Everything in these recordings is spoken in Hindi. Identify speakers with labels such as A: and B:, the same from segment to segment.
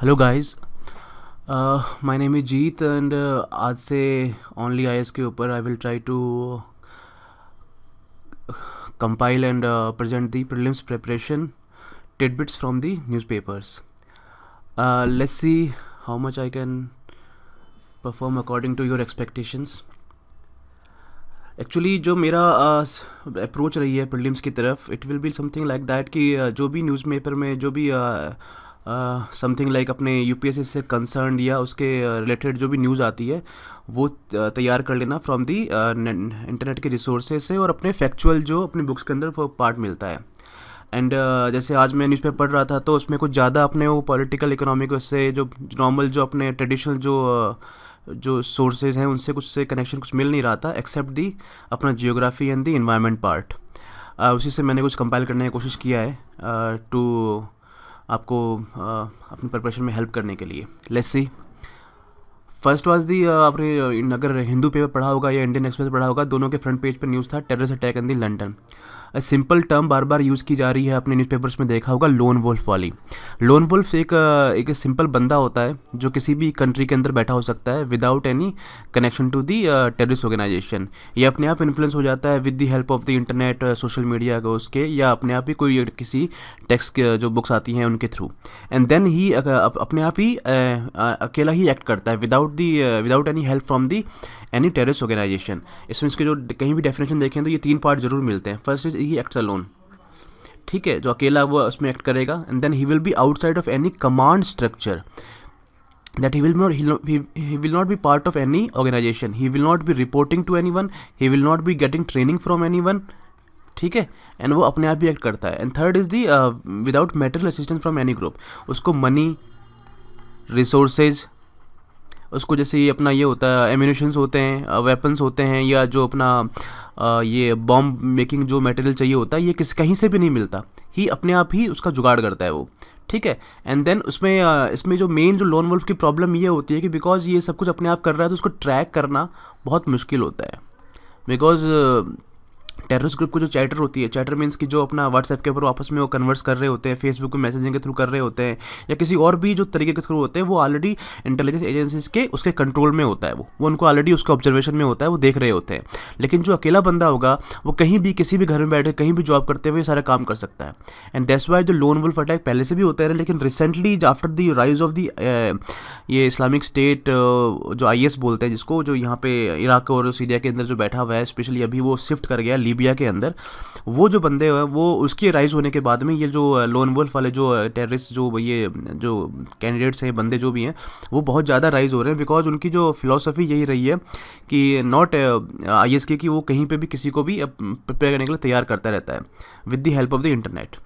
A: Hello guys. My name is Jeet and आज से ओनली आईएएस के ऊपर I will try to compile and present the prelims preparation tidbits from the newspapers. Let's see how much I can perform according to your expectations. Actually जो मेरा अप्रोच रही है प्रीलिम्स की तरफ, it will be something like that कि जो भी न्यूज़पेपर में जो भी समथिंग लाइक अपने यूपीएससी से कंसर्न या उसके रिलेटेड जो भी न्यूज़ आती है वो तैयार कर लेना फ्रॉम दी इंटरनेट के रिसोर्सेज से, और अपने फैक्चुअल जो अपनी बुक्स के अंदर वो पार्ट मिलता है। एंड जैसे आज मैं न्यूज़पेपर पढ़ रहा था तो उसमें कुछ ज़्यादा अपने वो पॉलिटिकल इकोनॉमिक से जो नॉर्मल जो अपने ट्रेडिशनल जो सोर्सेज हैं उनसे कुछ से कनेक्शन कुछ मिल नहीं रहा था, एक्सेप्ट दी अपना geography and the environment part. उसी से मैंने कुछ कंपाइल करने की कोशिश किया है टू आपको अपनी प्रिपरेशन में हेल्प करने के लिए। Let's see. First was the, आपने अगर हिंदू पेपर पढ़ा होगा या इंडियन एक्सप्रेस पढ़ा होगा, दोनों के फ्रंट पेज पर न्यूज़ था terrorist attack in the London. Simple term bar bar use की जा रही है, अपने न्यूज़पेपर्स में देखा होगा, लोन वुल्फ वाली। लोन वुल्फ एक सिंपल बंदा होता है जो किसी भी कंट्री के अंदर बैठा हो सकता है without any connection to the terrorist organisation. ये अपने आप इन्फ्लुएंस हो जाता है with the help of the internet, social media को उसके, या अपने आप ही कोई किसी टेक्स्ट जो बुक्स आती हैं उनके थ्रू। एंड देन ही अपने आप ही अकेला ही एक्ट करता है without any help from the any terrorist organisation. इसमें इसके जो कहीं भी डेफिनेशन देखें तो ये 3 पार्ट जरूर मिलते हैं। First is he acts alone, ठीक है, जो अकेला वो उसमें एक्ट करेगा। And then he will be outside of any command structure, that he will not be part of any organization, he will not be reporting to anyone, he will not be getting training from anyone, ठीक है। एंड वो अपने आप भी एक्ट करता है। And third is the without material assistance from any group. उसको मनी, रिसोर्सेज, उसको जैसे ये अपना ये होता है एम्यूनिशंस होते हैं, वेपन्स होते हैं, या जो अपना ये बॉम्ब मेकिंग जो मटेरियल चाहिए होता है, ये कहीं से भी नहीं मिलता, ही अपने आप ही उसका जुगाड़ करता है वो, ठीक है। एंड देन इसमें जो मेन जो लोन वुल्फ की प्रॉब्लम ये होती है कि बिकॉज ये सब कुछ अपने आप कर रहा है तो उसको ट्रैक करना बहुत मुश्किल होता है। बिकॉज टेररिस्ट ग्रुप को जो चैटर होती है, चैटर मीन्स कि जो अपना व्हाट्सएप के ऊपर आपस में वो कन्वर्स कर रहे होते हैं, फेसबुक पे मैसेजिंग के थ्रू कर रहे होते हैं, या किसी और भी जो तरीके के थ्रू होते हैं, वो ऑलरेडी इंटेलिजेंस एजेंसीज के उसके कंट्रोल में होता है। वो उनको ऑलरेडी उसके ऑब्जर्वेशन में होता है, वो देख रहे होते हैं। लेकिन जो अकेला बंदा होगा वो कहीं भी किसी भी घर में बैठे कहीं भी जॉब करते हुए सारा काम कर सकता है। एंड दैट्स वाई जो लोन वुल्फ अटैक पहले से भी होते रहे, लेकिन recently after the rise of the ये इस्लामिक स्टेट जो आईएस बोलते हैं जिसको, जो यहाँ पे इराक और सीरिया के अंदर जो बैठा हुआ है, स्पेशली अभी वो शिफ्ट कर गया लीबिया के अंदर, वो जो बंदे हैं वो उसके राइज होने के बाद में ये जो लोन वुल्फ वाले जो टेररिस्ट जो ये जो कैंडिडेट्स हैं, बंदे जो भी हैं, वो बहुत ज़्यादा राइज हो रहे हैं। बिकॉज उनकी जो फिलॉसफी यही रही है कि नॉट आईएस की, कि वो कहीं पे भी किसी को भी प्रिपेयर करने के लिए तैयार करता रहता है with the help of the internet.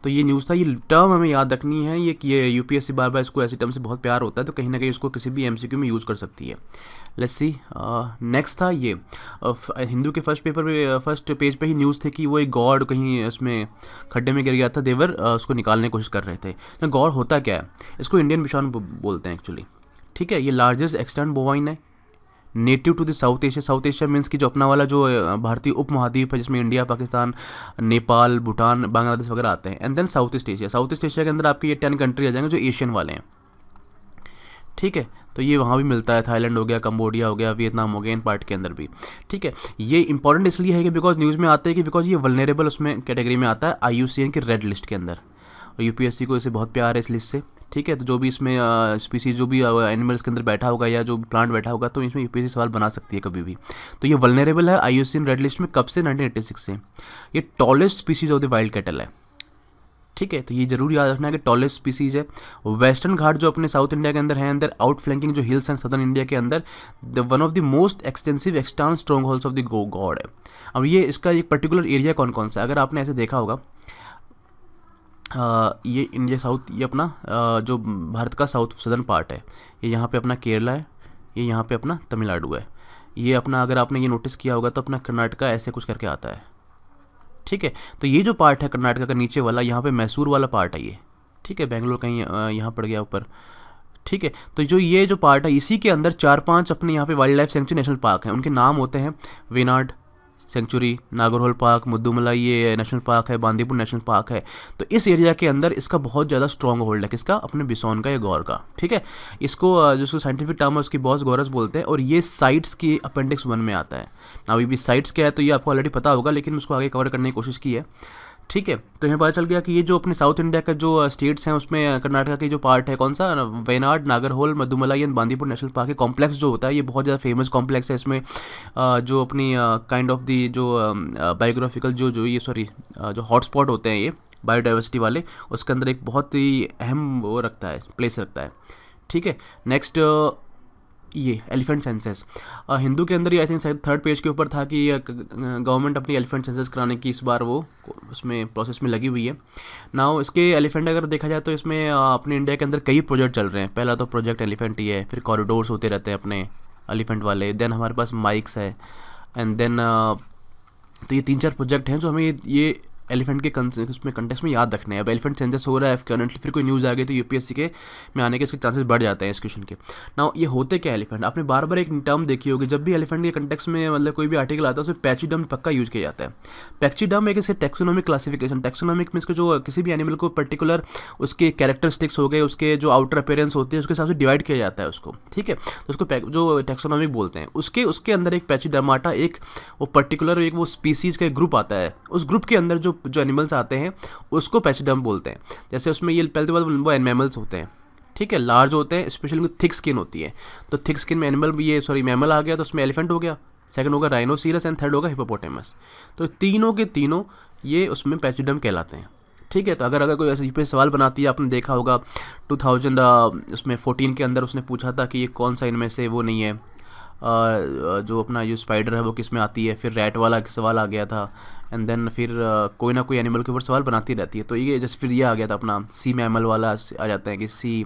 A: तो ये न्यूज़ था, ये टर्म हमें याद रखनी है, ये यूपीएससी बार बार इसको ऐसी टर्म से बहुत प्यार होता है, तो कहीं ना कहीं उसको किसी भी एमसीक्यू में यूज़ कर सकती है। Let's see. नेक्स्ट था ये हिंदू के फर्स्ट पेज पे ही न्यूज़ थे कि वो एक गॉड कहीं उसमें खड्डे में गिर गया था, देवर उसको निकालने की कोशिश कर रहे थे। तो गॉड होता क्या है, इसको इंडियन विषाणु बोलते हैं एक्चुअली, ठीक है। ये लार्जेस्ट एक्सटेंट बोवाइन है, native to the South Asia. South Asia means कि जो अपना वाला जो भारतीय उपमहाद्वीप है, जिसमें इंडिया, पाकिस्तान, नेपाल, भूटान, बांग्लादेश वगैरह आते हैं। And then South East Asia. South East Asia के अंदर आपके ये 10 कंट्री आ जाएंगे जो एशियन वाले हैं, ठीक है। तो ये वहाँ भी मिलता है, थाईलैंड हो गया, कंबोडिया हो गया, वियतनाम हो गया, इन पार्ट के अंदर भी, ठीक है। ये इंपॉर्टेंट इसलिए है कि बिकॉज न्यूज़ में आता है कि बिकॉज ये वल्नरेबल उसमें कैटेगरी में आता है IUCN की रेड लिस्ट के अंदर, और यूपीएससी को इसे बहुत प्यार है इस लिस्ट से, ठीक है। तो जो भी इसमें स्पीसीज जो भी एनिमल्स के अंदर बैठा होगा या जो प्लांट बैठा होगा, तो इसमें यूपीएससी सवाल बना सकती है कभी भी। तो ये वल्नरेबल है IUCN रेड लिस्ट में कब से, 1986 से। ये tallest species of the wild cattle है, ठीक है। तो ये जरूर याद रखना है कि टॉलेस्ट स्पीसीज है। वेस्टर्न घाट जो अपने साउथ इंडिया के अंदर है, अंदर आउट फ्लैंकिंग जो हिल्स हैं सदर्न इंडिया के अंदर, one of the most extensive external strong holds of the God है। अब ये इसका एक पर्टिकुलर एरिया कौन कौन सा है, अगर आपने ऐसे देखा होगा, ये इंडिया साउथ, ये अपना जो भारत का साउथ सदर्न पार्ट है, ये यहाँ पे अपना केरला है, ये यहाँ पे अपना तमिलनाडु है, ये अपना अगर आपने ये नोटिस किया होगा तो अपना कर्नाटका ऐसे कुछ करके आता है, ठीक है। तो ये जो पार्ट है कर्नाटका का नीचे वाला, यहाँ पे मैसूर वाला पार्ट है ये, ठीक है। बेंगलोर कहीं यहाँ पड़ गया ऊपर, ठीक है। तो जो ये जो पार्ट है, इसी के अंदर 4-5 अपने यहाँ पे wild life sanctuary national park हैं। उनके नाम होते हैं वेनाड, सेंचुरी, नागरहोल पार्क, मुद्दुमलाई ये नेशनल पार्क है, बांदीपुर नेशनल पार्क है। तो इस एरिया के अंदर इसका बहुत ज़्यादा स्ट्रॉन्ग होल्ड है, किसका? अपने बिसोन का या गौर का। ठीक है, इसको जिसको साइंटिफिक टर्म है उसकी बॉस गौरस बोलते हैं, और ये साइट्स की अपेंडिक्स 1 में आता है। अभी भी साइट्स क्या है तो ये आपको ऑलरेडी पता होगा, लेकिन उसको आगे कवर करने की कोशिश की है। ठीक है, तो यहाँ पता चल गया कि ये जो अपने साउथ इंडिया का जो स्टेट्स हैं उसमें कर्नाटका की जो पार्ट है, कौन सा? Wayanad, Nagarhole, Mudumalai and Bandipur national park के कॉम्प्लेक्स जो होता है ये बहुत ज़्यादा फेमस कॉम्प्लेक्स है। इसमें जो अपनी काइंड ऑफ दी जो बायोग्राफिकल जो ये सॉरी जो हॉटस्पॉट होते हैं ये बायोडाइवर्सिटी वाले, उसके अंदर एक बहुत ही अहम वो रखता है, प्लेस रखता है। ठीक है, नेक्स्ट ये एलिफेंट सेंसस हिंदू के अंदर ही आई थिंक शायद 3rd पेज के ऊपर था कि गवर्नमेंट अपनी एलिफेंट सेंसस कराने की इस बार वो उसमें प्रोसेस में लगी हुई है। नाउ इसके एलिफेंट अगर देखा जाए तो इसमें अपने इंडिया के अंदर कई प्रोजेक्ट चल रहे हैं। पहला तो प्रोजेक्ट एलिफेंट ही है, फिर कॉरिडोर्स होते रहते हैं अपने एलिफेंट वाले, देन हमारे पास माइक्स है, एंड देन तो ये 3-4 प्रोजेक्ट हैं जो हमें ये एलिफेंट के उसमें कंटेक्स्ट में याद रखने हैं। अब एलिफेंट सेंसस हो रहा है करंटली, फिर कोई न्यूज़ आ गई तो यूपीएससी के में आने के इसके चांसेस बढ़ जाते हैं इस क्वेश्चन के। नाउ ये होते क्या एलिफेंट? आपने बार बार एक टर्म देखी होगी, जब भी एलिफेंट के कंटेक्स्ट में मतलब कोई भी आर्टिकल आता है उसमें पैचिडम पक्का यूज़ किया जाता है। पैचिडम एक इसके टेक्सोनॉमिक क्लासिफिकेशन, टेक्सोनॉमिक में इसको जो किसी भी एनिमल को पर्टिकुलर उसके कैरेक्टरिस्टिक्स हो गए, उसके जो आउटर अपीयरेंस होती है उसके हिसाब से डिवाइड किया जाता है उसको। ठीक है, तो उसको जो टेक्सोनॉमिक बोलते हैं, उसके अंदर एक पैचिडर्माटा एक वो पर्टिकुलर एक वो स्पीसीज़ का ग्रुप आता है। उस ग्रुप के अंदर जो एनिमल्स आते हैं उसको पैचिडर्म बोलते हैं। जैसे उसमें ये पहले तो बात वो मैमल्स होते हैं, ठीक है, लार्ज होते हैं, स्पेशली थिक स्किन होती है। तो थिक स्किन में मैमल आ गया तो उसमें एलिफेंट हो गया, सेकंड होगा राइनोसीरस एंड थर्ड होगा हिप्पोपोटेमस। तो तीनों के तीनों ये उसमें पैचिडर्म कहलाते हैं। ठीक है, तो अगर कोई ऐसे पे सवाल बनाती है, आपने देखा होगा 2014 के अंदर उसने पूछा था कि ये कौन सा इनमें से वो नहीं है जो अपना जो स्पाइडर है वो किस में आती है, फिर रैट वाला सवाल आ गया था, एंड देन फिर कोई ना कोई एनिमल के ऊपर सवाल बनाती रहती है। तो ये जैसे फिर ये आ गया था अपना सी मैमल वाला आ जाता है कि सी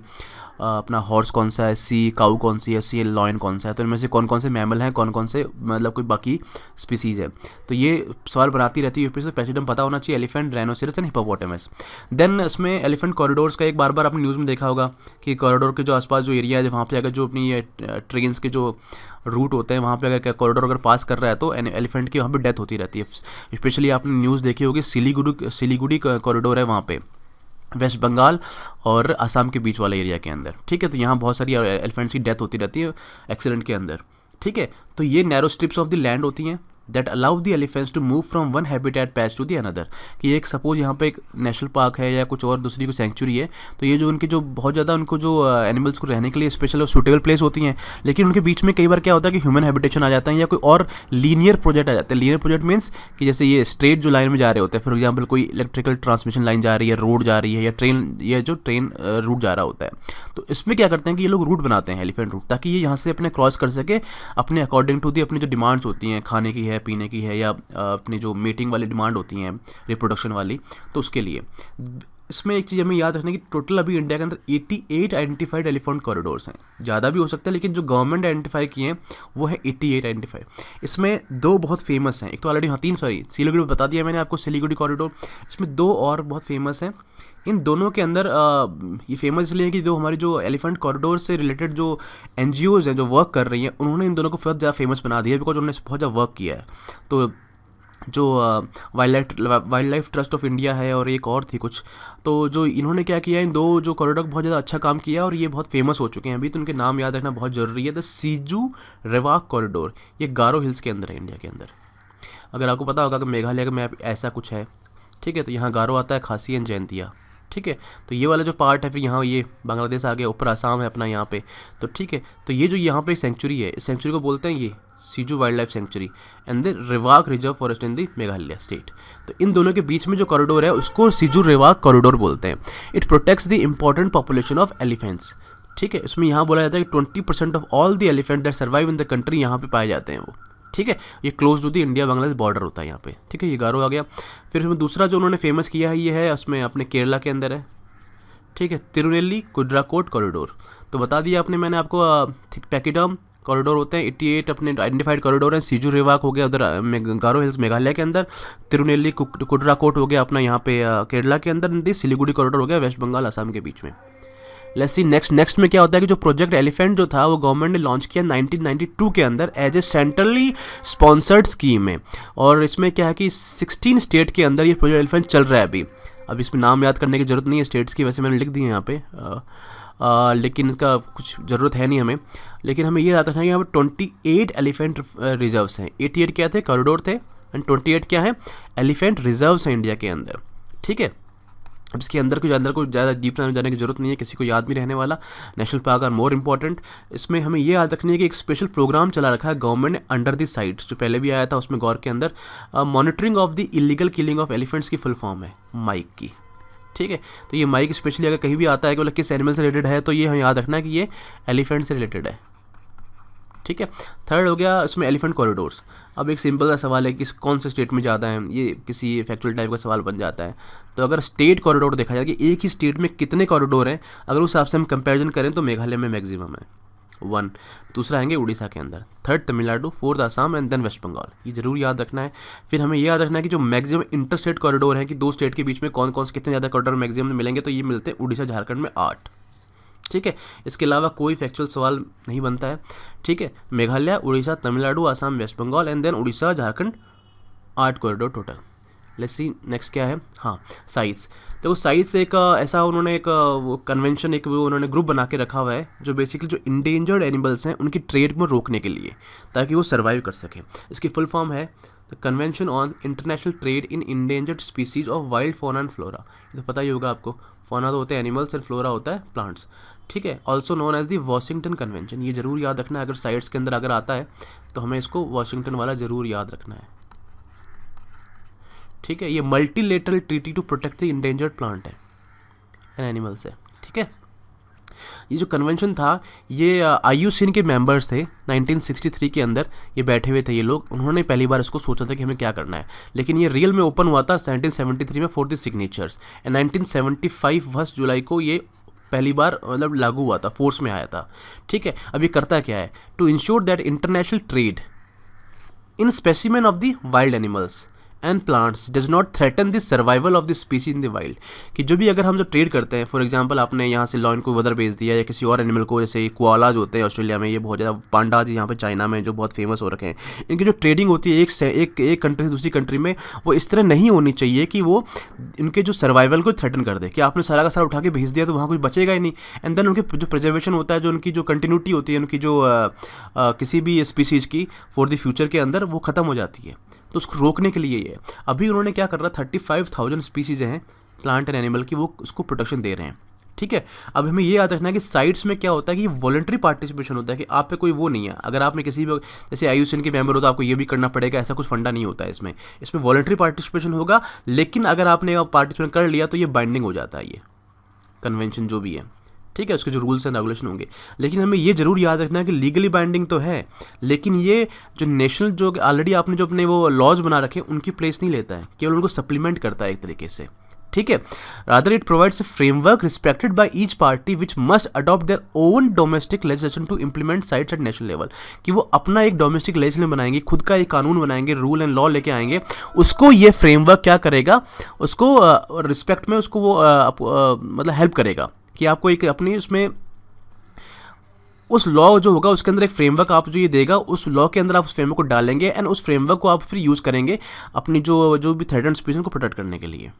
A: अपना हॉर्स कौन सा है, सी काऊ कौन सी है, सी लॉयन कौन सा है। तो इनमें से कौन कौन से मैमल हैं, कौन कौन से मतलब कोई बाकी स्पीसीज़ है। तो ये सवाल बनाती रहती है यूपी से, पैचिडम पता होना चाहिए, elephant, rhinoceros and hippopotamus. Then इसमें एलिफेंट कॉरिडोर्स का एक बार बार आपने न्यूज़ में देखा होगा कि कॉरिडोर के जो आसपास जो एरिया है वहाँ पे अगर जो अपनी ये ट्रेन्स के जो रूट होते हैं वहाँ पे अगर कॉरिडोर अगर पास कर रहा है तो एलिफेंट की वहाँ पे डेथ होती रहती है। स्पेशली आपने न्यूज़ देखी होगी सिलीगुड़ी कॉरिडोर है वहाँ पे, वेस्ट बंगाल और असम के बीच वाले एरिया के अंदर। ठीक है, तो यहाँ बहुत सारी एलिफेंट्स की डेथ होती रहती है एक्सीडेंट के अंदर। ठीक है, तो ये narrow strips of the land होती हैं that allow the elephants to move from one habitat patch to the another. कि एक सपोज यहाँ पे एक नेशनल पार्क है या कुछ और दूसरी कोई सेंचुरी है, तो ये जो उनकी जो बहुत ज़्यादा उनको जो एनिमल्स को रहने के लिए स्पेशल सूटेबल प्लेस होती हैं, लेकिन उनके बीच में कई बार क्या होता है कि ह्यूमन हैबिटेशन आ जाता है या कोई और लीनियर प्रोजेक्ट आ जाता है। लीनियर प्रोजेक्ट मीन्स कि जैसे ये स्ट्रेट जो लाइन में जा रहे होते हैं, फॉर एग्जाम्पल कोई इलेक्ट्रिकल ट्रांसमिशन लाइन जा रही है, रोड जा रही है, या ट्रेन रूट जा रहा होता है। तो इसमें क्या करते हैं कि ये लोग रूट बनाते हैं, एलिफेंट रूट, ताकि ये यहाँ से अपने क्रॉस कर सके अपने अकॉर्डिंग टू दी अपनी जो डिमांड्स होती हैं, खाने की है, पीने की है, या अपनी जो मीटिंग वाली डिमांड होती हैं, रिप्रोडक्शन वाली, तो उसके लिए। इसमें एक चीज़ हमें याद रखना कि टोटल अभी इंडिया के अंदर 88 आइडेंटिफाइड एलिफेंट कॉरिडोर्स हैं। ज़्यादा भी हो सकता है, लेकिन जो गवर्नमेंट आइडेंटिफाई किए हैं वो है 88 आइडेंटिफाइड। इसमें 2 बहुत फेमस हैं, एक तो ऑलरेडी 3 सिलीगुड़ी बता दिया मैंने आपको, सिलीगुड़ी कॉरिडोर। इसमें 2 और बहुत फेमस हैं। इन दोनों के अंदर ये फेमस इसलिए है कि जो हमारी जो एलिफेंट कॉरिडोर से रिलेटेड जो NGOs हैं जो वर्क कर रही हैं, उन्होंने इन दोनों को बहुत ज़्यादा फेमस बना दिया बिकॉज उन्होंने बहुत ज़्यादा वर्क किया है। तो जो wild life trust of India है और एक और थी कुछ, तो जो इन्होंने क्या किया, इन 2 जो कॉरिडोर बहुत ज़्यादा अच्छा काम किया और ये बहुत फेमस हो चुके हैं अभी, तो उनके नाम याद रखना बहुत ज़रूरी है। द सीजू रेवाक कॉरिडोर, ये गारो हिल्स के अंदर है इंडिया के अंदर। अगर आपको पता होगा कि मेघालय का मैप ऐसा कुछ है, ठीक है, तो यहाँ गारो आता है, खासी एंड जैंतिया। ठीक है, तो ये वाला जो पार्ट है, फिर यहाँ ये बांग्लादेश आ गया, ऊपर आसाम है अपना यहाँ पे। तो ठीक है, तो ये जो यहाँ पे सेंचुरी है, इस सेंचुरी को बोलते हैं ये Siju wildlife sanctuary and the Rewak reserve forest in the Meghalaya state. तो इन दोनों के बीच में जो कॉरिडोर है उसको सीजू रेवाक कॉरिडोर बोलते हैं। It protects the important population of elephants. ठीक है, इसमें यहाँ बोला जाता है कि 20% of all the elephant that survive in the country यहाँ पे पाए जाते हैं वो। ठीक है, ये close to the India Bangladesh border होता है यहाँ पे। ठीक है, ये गारो आ गया। फिर इसमें दूसरा जो उन्होंने फेमस किया है ये है उसमें अपने केरला के अंदर है। ठीक है, तिरुनेल्ली कुड्राकोट कॉरिडोर। तो बता दिया आपने मैंने आपको, पैकिडम कॉरिडोर होते हैं 88 अपने आइडेंटिफाइड कॉरिडोर हैं। सीजू रेवाक हो गया उधर गारो हिल्स मेघालय के अंदर, तिरुनेल्ली कुड्राकोट हो गया अपना यहाँ पे केरला के अंदर, सिलीगुड़ी कॉरिडोर हो गया वेस्ट बंगाल असम के बीच में। लेट्स सी नेक्स्ट में क्या होता है कि जो प्रोजेक्ट एलिफेंट जो था वो गवर्नमेंट ने लॉन्च किया 1992 के अंदर as a centrally sponsored scheme है, और इसमें क्या है कि 16 स्टेट के अंदर ये प्रोजेक्ट एलिफेंट चल रहा है अभी। अब इसमें नाम याद करने की ज़रूरत नहीं है स्टेट्स की, वैसे मैंने लिख दिए यहाँ पे, लेकिन इसका कुछ ज़रूरत है नहीं हमें। लेकिन हमें ये याद रखना है कि यहाँ पर 28 एलिफेंट रिजर्व्स हैं। 88 क्या थे, कॉरिडोर थे, एंड 28 क्या है, एलिफेंट रिजर्व्स हैं इंडिया के अंदर। ठीक है, अब इसके अंदर को ज़्यादा डीप जाने की जरूरत नहीं है, किसी को याद नहीं रहने वाला। National park are more important. इसमें हमें ये याद रखनी है कि एक स्पेशल प्रोग्राम चला रखा है गवर्नमेंट ने अंडर द साइट्स, जो पहले भी आया था उसमें गौर के अंदर। Monitoring of the illegal killing of elephants की फुल फॉर्म है माइक की। ठीक है, तो ये माइक स्पेशली अगर कहीं भी आता है कि किस एनिमल से रिलेटेड है, तो ये हमें याद रखना है कि ये एलिफेंट से रिलेटेड है। ठीक है, थर्ड हो गया इसमें एलिफेंट कॉरिडोर्स। अब एक सिंपल सा सवाल है कि कौन से स्टेट में ज़्यादा है, ये किसी फैक्चुअल टाइप का सवाल बन जाता है। तो अगर स्टेट कॉरिडोर देखा जाए कि एक ही स्टेट में कितने कॉरिडोर हैं, अगर उस हिसाब से हम कंपैरिजन करें तो मेघालय में मैक्सिमम है 1, दूसरा आएंगे उड़ीसा के अंदर, third Tamil Nadu, fourth Assam and then West Bengal. ये जरूर याद रखना है। फिर हमें ये याद रखना है कि जो मैक्सिमम इंटर स्टेट कॉरिडोर है कि दो स्टेट के बीच में कौन कौन से कितने ज़्यादा कॉरिडोर मैक्सिमम मिलेंगे, तो ये मिलते हैं उड़ीसा झारखंड में 8। ठीक है, इसके अलावा कोई फैक्चुअल सवाल नहीं बनता है। ठीक है, Meghalaya, Odisha, Tamil Nadu, Assam, West Bengal and then Odisha Jharkhand, 8 corridor total. Let's see next क्या है। हाँ, साइट्स। तो साइट्स एक ऐसा उन्होंने एक वो कन्वेंशन, एक वो उन्होंने ग्रुप बना के रखा हुआ है जो बेसिकली जो इंडेंजर्ड एनिमल्स हैं उनकी ट्रेड में रोकने के लिए, ताकि वो सर्वाइव कर सकें। इसकी फुल फॉर्म है the convention on international trade in endangered species of wild fauna and flora. ये तो पता ही होगा आपको, फौना तो होते हैं एनिमल्स एंड फ्लोरा होता है प्लांट्स। ठीक है, also known as the Washington convention. ये जरूर याद रखना है, अगर साइट्स के अंदर अगर आता है तो हमें इसको वॉशिंगटन वाला जरूर याद रखना है। ठीक है, ये multilateral treaty to protect the endangered plant है एंड एनिमल्स है। ठीक है, ये जो कन्वेंशन था ये आईयूसीएन के मेंबर्स थे 1963 के अंदर, ये बैठे हुए थे ये लोग। उन्होंने पहली बार इसको सोचा था कि हमें क्या करना है, लेकिन ये रियल में ओपन हुआ था 1973 में फॉर द सिग्नेचर्स, एंड 1975 1 जुलाई को ये पहली बार मतलब लागू हुआ था, फोर्स में आया था। ठीक है, अब ये करता क्या है, to ensure that international trade in specimen of the wild animals and plants does not threaten the survival of the species in the wild. कि जो भी अगर हम जो ट्रेड करते हैं, फॉर एग्जांपल आपने यहाँ से लॉयन को उधर भेज दिया या किसी और एनिमल को, जैसे कोआलाज होते हैं ऑस्ट्रेलिया में, ये बहुत ज़्यादा, पांडाज यहाँ पे चाइना में जो बहुत फेमस हो रखे हैं, इनकी जो ट्रेडिंग होती है एक कंट्री से दूसरी कंट्री में, वो इस तरह नहीं होनी चाहिए कि वो इनके जो सर्वाइवल को थ्रेटन कर दे, कि आपने सारा का सारा उठा के भेज दिया तो वहाँ कुछ बचेगा ही नहीं। एंड देन उनके जो प्रिजर्वेशन होता है, जो उनकी जो कंटिन्यूटी होती है उनकी जो किसी भी स्पीसीज़ की फॉर द फ्यूचर के अंदर, वो ख़त्म हो जाती है। तो उसको रोकने के लिए ये अभी उन्होंने क्या कर रहा है, 35,000 स्पीसीज हैं प्लांट एंड एनिमल की, वो उसको प्रोटेक्शन दे रहे हैं। ठीक है, अब हमें ये याद रखना है कि साइट्स में क्या होता है कि वॉलंटरी पार्टिसिपेशन होता है, कि आप पे कोई वो नहीं है, अगर आपने किसी भी जैसे आईयूसीएन के मेंबर हो तो आपको ये भी करना पड़ेगा, ऐसा कुछ फंडा नहीं होता है इसमें वॉलंटरी पार्टिसिपेशन होगा। लेकिन अगर आपने पार्टिसिपेट कर लिया तो ये बाइंडिंग हो जाता है, ये कन्वेंशन जो भी है। ठीक है, उसके जो रूल्स एंड रेगुलेशन होंगे। लेकिन हमें ये जरूर याद रखना है कि लीगली बाइंडिंग तो है, लेकिन ये जो नेशनल जो ऑलरेडी आपने जो अपने वो लॉज बना रखे हैं उनकी प्लेस नहीं लेता है, केवल उनको सप्लीमेंट करता है एक तरीके से। ठीक है, rather it provides a framework respected by each party which must adopt their own domestic legislation to implement CITES at national level. कि वो अपना एक डोमेस्टिक लेजिस्लेशन बनाएंगे, खुद का एक कानून बनाएंगे, रूल एंड लॉ लेके आएंगे, उसको ये फ्रेमवर्क क्या करेगा, उसको रिस्पेक्ट में उसको वो मतलब हेल्प करेगा कि आपको एक अपनी उसमें उस लॉ जो होगा उसके अंदर एक फ्रेमवर्क आप जो ये देगा, उस लॉ के अंदर आप उस फ्रेमवर्क को डालेंगे एंड उस फ्रेमवर्क को आप फिर यूज़ करेंगे अपनी जो भी थ्रेटेंड स्पीसीज को प्रोटेक्ट करने के लिए।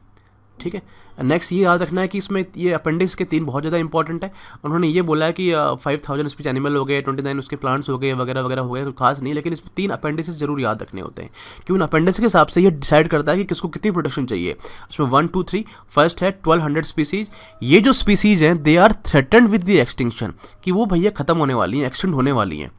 A: ठीक है, नेक्स्ट ये याद रखना है कि इसमें ये अपेंडिक्स के 3 बहुत ज़्यादा इंपॉर्टेंट है। उन्होंने ये बोला है कि 5,000 स्पीच एनिमल हो गए, 29 उसके प्लांट्स हो गए, वगैरह वगैरह हो गए, कुछ खास नहीं, लेकिन इसमें 3 अपेंडिक्स जरूर याद रखने होते हैं, कि उन अपेंडिक्स के हिसाब से ये डिसाइड करता है कि किसको कितनी प्रोटेक्शन चाहिए। उसमें 1, 2, 3 फर्स्ट है 1200 स्पीसीज। ये जो स्पीसीज हैं they are threatened with the extinction, कि वो भैया खत्म होने वाली हैं, एक्सटेंड होने वाली हैं।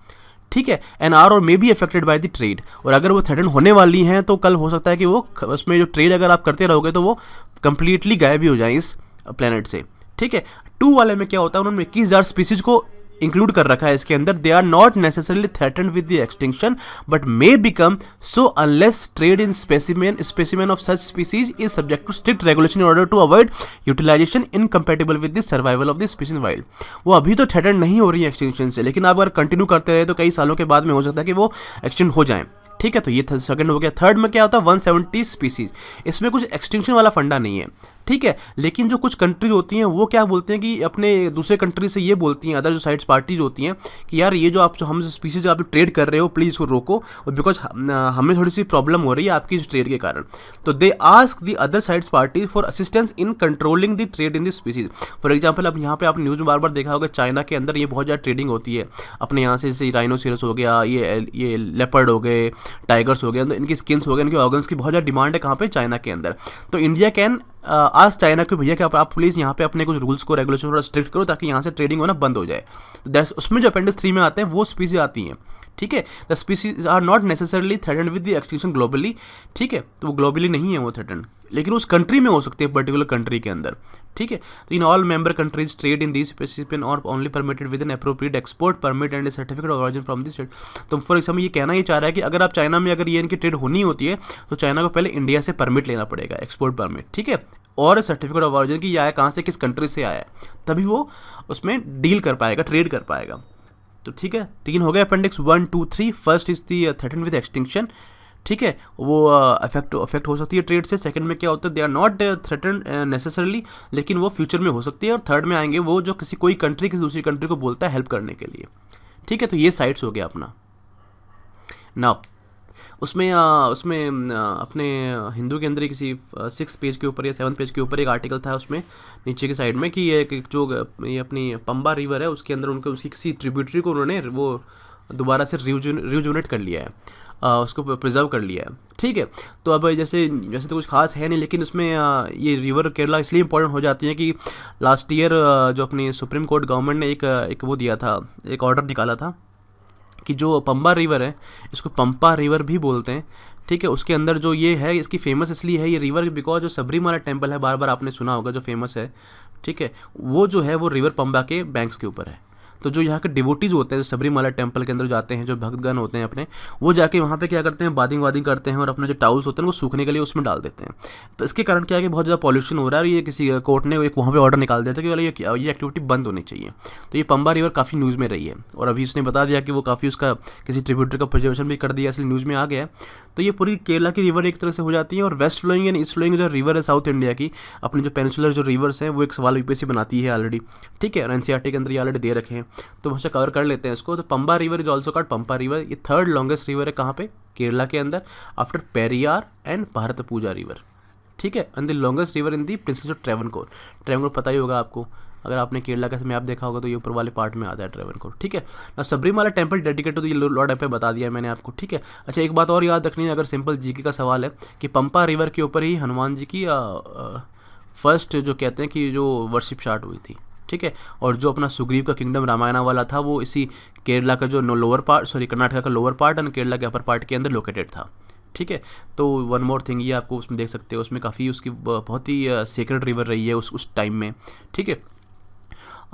A: ठीक है, एंड आर और may be affected by the trade, और अगर वो थ्रेटन होने वाली हैं तो कल हो सकता है कि वो उसमें जो ट्रेड अगर आप करते रहोगे तो वो कंप्लीटली गायब भी हो जाए इस प्लेनेट से। ठीक है, 2 वाले में क्या होता है, उन्होंने 21,000 स्पीसीज को इंक्लूड कर रखा है इसके अंदर। They are not necessarily threatened with the extinction but may become so unless trade in specimen of such species is subject to strict regulation in order to avoid utilisation incompatible with the survival of the species wild. वो अभी तो थ्रेटन्ड नहीं हो रही है एक्सटिंक्शन से, लेकिन आप अगर कंटिन्यू करते रहे तो कई सालों के बाद में हो सकता है कि वो एक्सटेंड हो जाएं। ठीक है, तो ये सेकंड हो गया। थर्ड में क्या होता है 170 स्पीसीज। इसमें कुछ एक्सटिंक्शन वाला फंडा नहीं है, ठीक है। लेकिन जो कुछ कंट्रीज होती हैं वो क्या बोलते हैं कि अपने दूसरे कंट्री से ये बोलती हैं, अदर जो साइड्स पार्टीज होती हैं कि यार ये जो आप जो हम स्पीसीज आप ट्रेड कर रहे हो प्लीज़ इसको रोको, और बिकॉज हमें थोड़ी सी प्रॉब्लम हो रही है आपकी इस ट्रेड के कारण। तो they ask the other sides party for assistance in controlling the trade in this species. For example अब यहाँ पे आप न्यूज़ में बार बार देखा होगा चाइना के अंदर ये बहुत ज़्यादा ट्रेडिंग होती है अपने यहाँ से, जैसे राइनोसिरस हो गया, ये लेपर्ड हो गए, टाइगर्स हो गए, तो इनकी स्किन्स हो गए, इनके ऑर्गन्स की बहुत ज़्यादा डिमांड है कहाँ पे, चाइना के अंदर। तो इंडिया कैन आज चाइना को भैया कि आप प्लीज़ यहाँ पे अपने कुछ रूल्स को रेगुलेशन थोड़ा स्ट्रिक्ट करो ताकि यहाँ से ट्रेडिंग होना बंद हो जाए। तो दैट्स उसमें जो अपेंडिक्स 3 में आते हैं वो स्पीसीज आती हैं, ठीक है। The species are not necessarily threatened with the extinction globally, ठीक है। तो वो ग्लोबली नहीं है वो थ्रेटन्ड, लेकिन उस कंट्री में हो सकती है, पर्टिकुलर कंट्री के अंदर, ठीक है। तो in all member countries trade in these species are only permitted with an appropriate export permit and certificate of origin from the state. तो फॉर एग्जाम्पल ये कहना ये चाह रहा है कि अगर आप चाइना में अगर ये इनकी ट्रेड होनी होती है तो चाइना को पहले इंडिया से परमिट लेना पड़ेगा, एक्सपोर्ट परमिट, ठीक है, और सर्टिफिकेट ऑफ ऑरिजिन की, ये आया कहाँ से, किस कंट्री से आया है, तभी वो उसमें डील कर पाएगा, ट्रेड कर पाएगा। तो ठीक है, 3 हो गए appendix 1, 2, 3। First is the threaten with extinction, ठीक है, वो अफेक्ट हो सकती है ट्रेड से। सेकंड में क्या होता है, they are not threaten necessarily, लेकिन वो फ्यूचर में हो सकती है। और थर्ड में आएंगे वो जो कोई कंट्री किसी दूसरी कंट्री को बोलता है हेल्प करने के लिए, ठीक है। तो ये साइड्स हो गया अपना। नाउ उसमें अपने हिंदू के अंदर ही किसी 6 पेज के ऊपर या 7 पेज के ऊपर एक आर्टिकल था उसमें नीचे की साइड में कि ये जो ये अपनी पंबा रिवर है उसके अंदर उनके उसकी किसी ट्रिब्यूटरी को उन्होंने वो दोबारा से रिजुनेट कर लिया है, उसको प्रिजर्व कर लिया है, ठीक है। तो अब जैसे तो कुछ खास है नहीं, लेकिन उसमें ये रिवर केरला इसलिए इंपॉर्टेंट हो जाती है कि लास्ट ईयर जो अपनी सुप्रीम कोर्ट गवर्नमेंट ने एक वो दिया था, एक ऑर्डर निकाला था कि जो पंबा रिवर है, इसको पंपा रिवर भी बोलते हैं, ठीक है। उसके अंदर जो ये है, इसकी फेमस इसलिए है ये रिवर बिकॉज जो सबरीमाला टेम्पल है, बार बार आपने सुना होगा, जो फेमस है, ठीक है, वो जो है वो रिवर पंबा के बैंक्स के ऊपर है। तो जो यहाँ के डिवोटीज होते हैं, जो सबरीमाला टेम्पल के अंदर जाते हैं, जो भक्तगण होते हैं अपने, वो जाके वहाँ पे क्या करते हैं, वादिंग करते हैं और अपने जो टाउल्स होते हैं वो सूखने के लिए उसमें डाल देते हैं। तो इसके कारण क्या है कि बहुत ज़्यादा पॉल्यूशन हो रहा है, और ये किसी कोर्ट ने एक वहाँ पे ऑर्डर निकाल दिया था कि वाला ये एक्टिविटी बंद होनी चाहिए। तो ये पंबा रिवर काफ़ी न्यूज़ में रही है, और अभी इसने बता दिया कि वो काफ़ी उसका किसी ट्रिब्यूटरी का प्रिजर्वेशन भी कर दिया, इसलिए न्यूज़ में आ गया है। तो ये पूरी केरला की रिवर एक तरह से हो जाती है। और west flowing and east flowing जो रिवर है साउथ इंडिया की, अपनी जो पेनिसुलर जो रिवर्स हैं, वो एक सवाल यूपीएससी बनाती है ऑलरेडी, ठीक है, और एनसीईआरटी के अंदर ये ऑलरेडी दे रखे हैं, तो वहाँ से कवर कर लेते हैं इसको। तो Pamba river is also called Pampa river. ये 3rd लॉन्गेस्ट रिवर है कहाँ पे, केरला के अंदर, आफ्टर पेरियार एंड भारतपूजा रिवर, ठीक है, and the longest river in the princess of Travancore. Travancore पता ही होगा आपको, अगर आपने केरला का मैप देखा होगा तो ये ऊपर वाले पार्ट में आता है ट्रेवनकोर, ठीक है ना। सबरीमाला टेम्पल डेडिकेटेड तो ये लॉर्ड एप पे बता दिया मैंने आपको, ठीक है। अच्छा, एक बात और याद रखनी है, अगर सिंपल जीके का सवाल है कि पंपा रिवर के ऊपर ही हनुमान जी की फर्स्ट जो कहते हैं कि जो वर्शिप स्टार्ट हुई थी, ठीक है। और जो अपना सुग्रीव का किंगडम रामायणा वाला था वो इसी केरला का जो लोअर पार्ट, सॉरी कर्नाटका का लोअर पार्ट एंड केरला के अपर पार्ट के अंदर लोकेटेड था, ठीक है। तो वन मोर थिंग ये आपको उसमें देख सकते हो, उसमें काफ़ी उसकी बहुत ही सेक्रेड रिवर रही है उस टाइम में, ठीक है।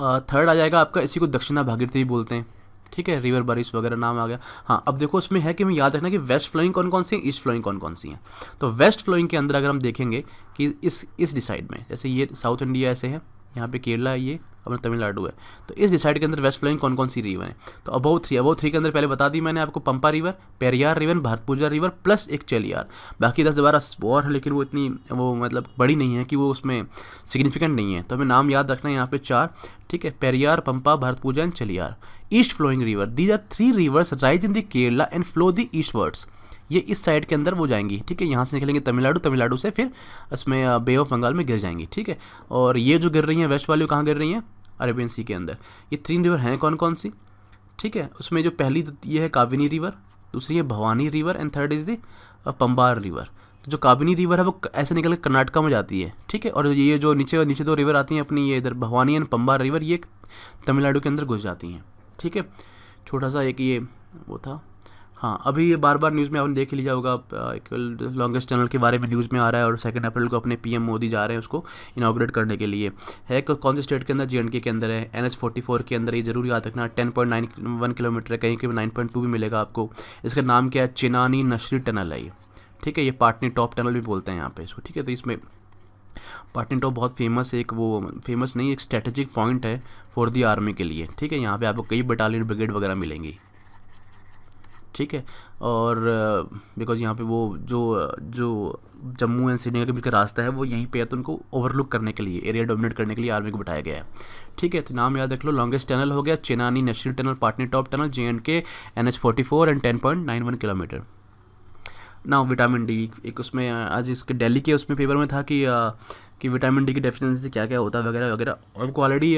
A: 3rd आ जाएगा आपका, इसी को दक्षिणा भागीरथी बोलते हैं, ठीक है, रिवर बरिश वगैरह नाम आ गया। हाँ, अब देखो उसमें है कि हमें याद रखना कि वेस्ट फ्लोइंग कौन कौन सी है, ईस्ट फ्लोइंग कौन कौन सी है। तो वेस्ट फ्लोइंग के अंदर अगर हम देखेंगे कि इस डिसाइड में, जैसे ये साउथ इंडिया ऐसे है, यहाँ पे केरला है, ये अपना तमिलनाडु है, तो इस डिसाइड के अंदर वेस्ट फ्लोइंग कौन कौन सी रिवर है। तो अबव 3 के अंदर पहले बता दी मैंने आपको, Pampa river, Periyar river, Bharathapuzha river plus एक चेलियार। बाकी 10-12 और है, लेकिन वो इतनी वो मतलब बड़ी नहीं है कि वो उसमें सिग्निफिकेंट नहीं है, तो हमें नाम याद रखना है यहाँ पे 4, ठीक है, Periyar, Pampa, Bharathapuzha and Chaliyar. East flowing river, these are 3 rivers rise in the Kerala and flow the eastwards. ये इस साइड के अंदर वो जाएंगी, ठीक है, यहाँ से निकलेंगे तमिलनाडु से फिर इसमें बे ऑफ बंगाल में गिर जाएंगी, ठीक है। और ये जो गिर रही हैं वेस्ट वाली, कहाँ गिर रही हैं, अरेबियन सी के अंदर। ये 3 रिवर हैं कौन कौन सी, ठीक है। उसमें जो पहली ये है काबिनी रिवर, दूसरी है Bhavani river and third is the Pambar river. तो जो काबिनी रिवर है वो ऐसे निकल के कर्नाटका में जाती है, ठीक है। और ये जो नीचे 2 रिवर आती हैं अपनी, ये इधर भवानी एंड पंबार रिवर, ये तमिलनाडु के अंदर घुस जाती हैं, ठीक है। छोटा सा एक ये वो था। हाँ, अभी ये बार बार न्यूज़ में आपने देख लिया होगा, एक लॉन्गेस्ट टनल के बारे में न्यूज़ में आ रहा है, और 2 अप्रैल को अपने पीएम मोदी जा रहे हैं उसको इनाग्रेट करने के लिए। है कौन से स्टेट के अंदर, JNK के अंदर है, NH44 के अंदर। ये जरूर याद रखना, 10.91 किलोमीटर है, कहीं कहीं 9.2 भी मिलेगा आपको। इसका नाम क्या है, चिनानी नशरी टनल है ये, ठीक है। ये पाटनी टॉप टनल भी बोलते हैं यहाँ पे इसको, ठीक है। तो इसमें पाटनी टॉप बहुत फेमस है, एक वो फेमस नहीं, एक स्ट्रेटेजिक पॉइंट है फॉर दी आर्मी के लिए, ठीक है। यहाँ पे आपको कई बटालियन ब्रिगेड वगैरह मिलेंगी। ठीक है। और बिकॉज यहाँ पे वो जो जम्मू एंड श्रीनगर के बीच का रास्ता है वो यहीं पे है, तो उनको ओवरलुक करने के लिए, एरिया डोमिनेट करने के लिए आर्मी को बिठाया गया है। ठीक है, तो नाम याद रख लो। लॉन्गेस्ट टनल हो गया Chenani national tunnel, Patnitop tunnel, JNK NH44 and 10.91 kilometre. ना विटामिन डी, एक उसमें आज इसके दिल्ली के उसमें पेपर में था कि विटामिन डी की डेफिशिएंसी से क्या क्या होता है वगैरह वगैरह। आपको ऑलरेडी